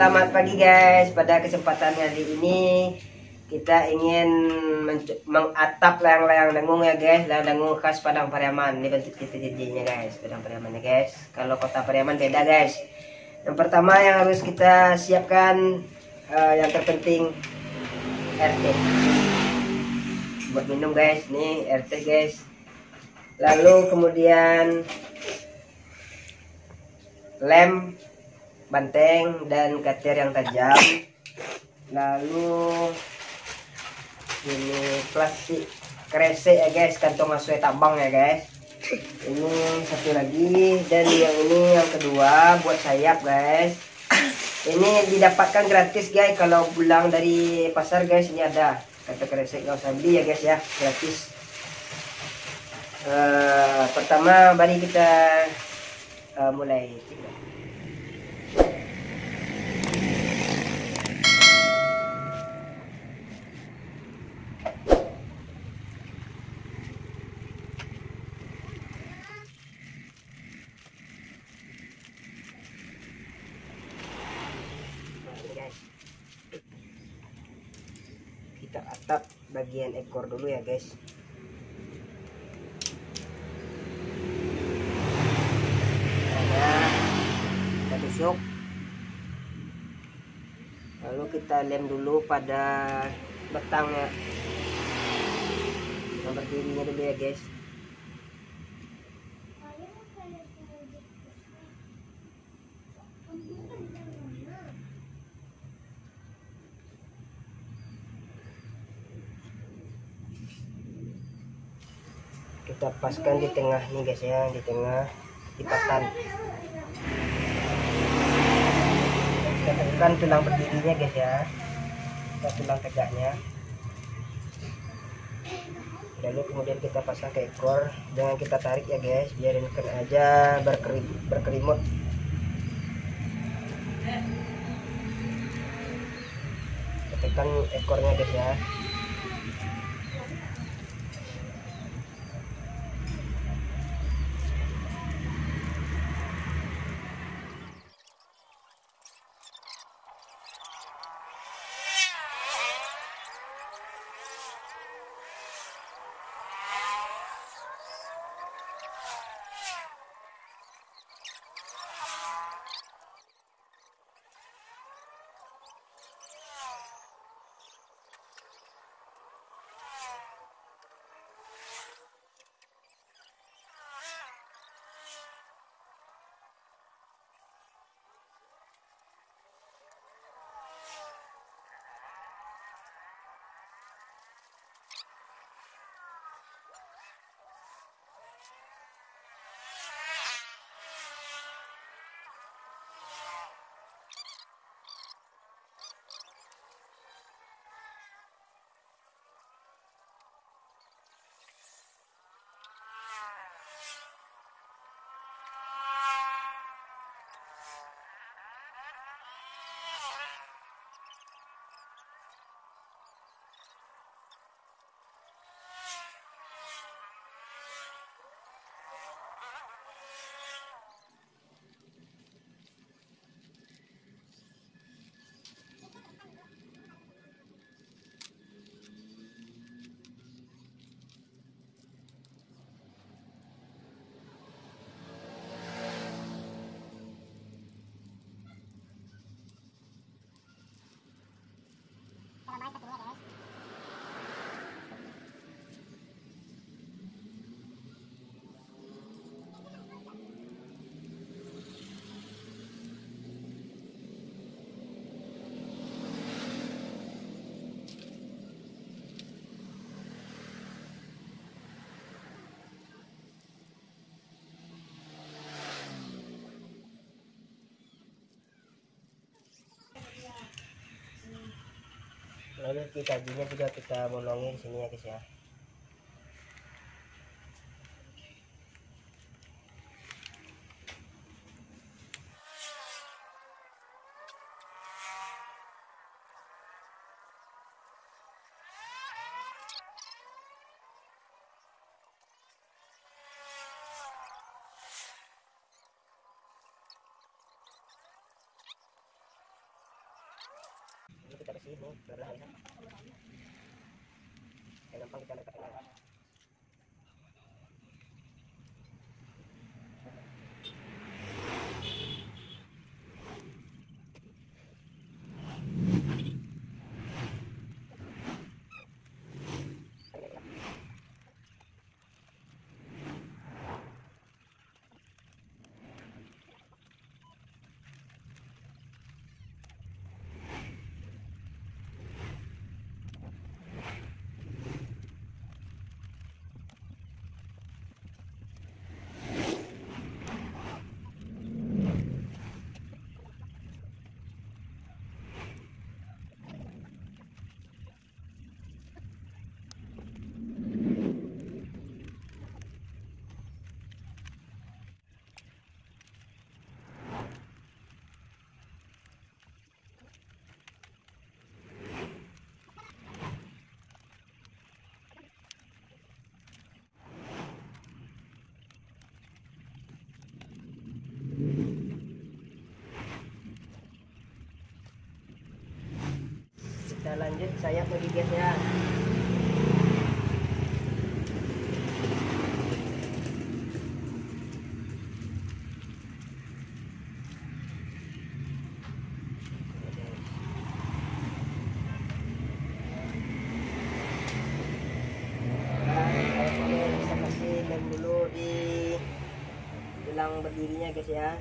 Selamat pagi guys, pada kesempatan kali ini kita ingin mengatap layang-layang dengung ya guys. Layang dengung khas Padang Pariaman. Ini bentuk titik-titiknya guys, Padang Pariaman ya guys. Kalau kota Pariaman beda guys. Yang pertama yang harus kita siapkan, yang terpenting RT buat minum guys. Nih RT guys. Lalu kemudian lem, banteng dan kater yang tajam. Lalu ini plastik kresek ya guys, kantong sesuai tambang ya guys. Ini satu lagi, dan yang ini yang kedua buat sayap guys. Ini didapatkan gratis guys kalau pulang dari pasar guys. Ini ada kantong kresek, nggak usah beli ya guys ya, gratis. Pertama mari kita mulai. Kita atap bagian ekor dulu ya guys. Kita tusuk, lalu kita lem dulu pada batangnya, yang berdirinya dulu ya guys. Kita paskan di tengah nih guys ya, di tengah lipatan. Kita tekan tulang berdirinya guys ya, kita tulang tegaknya. Lalu kemudian kita pasang ke ekor, jangan kita tarik ya guys, biarin kena aja berkerimut. Kita tekan ekornya guys ya. Lalu kakinya juga kita bolongin sini ya guys ya. kita ke sini perlahan. Gampang kita letakkan guys. Kita lanjut sayap lagi guys ya. Bisa kasih lem dulu di tulang berdirinya guys ya.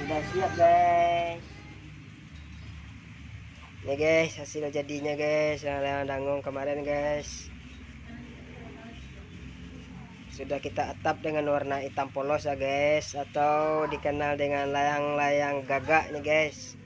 sudah siap guys. Nih guys, hasil jadinya guys, layang dangung kemarin guys. Sudah kita atap dengan warna hitam polos ya guys, atau dikenal dengan layang-layang gagak nih guys.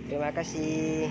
Terima kasih.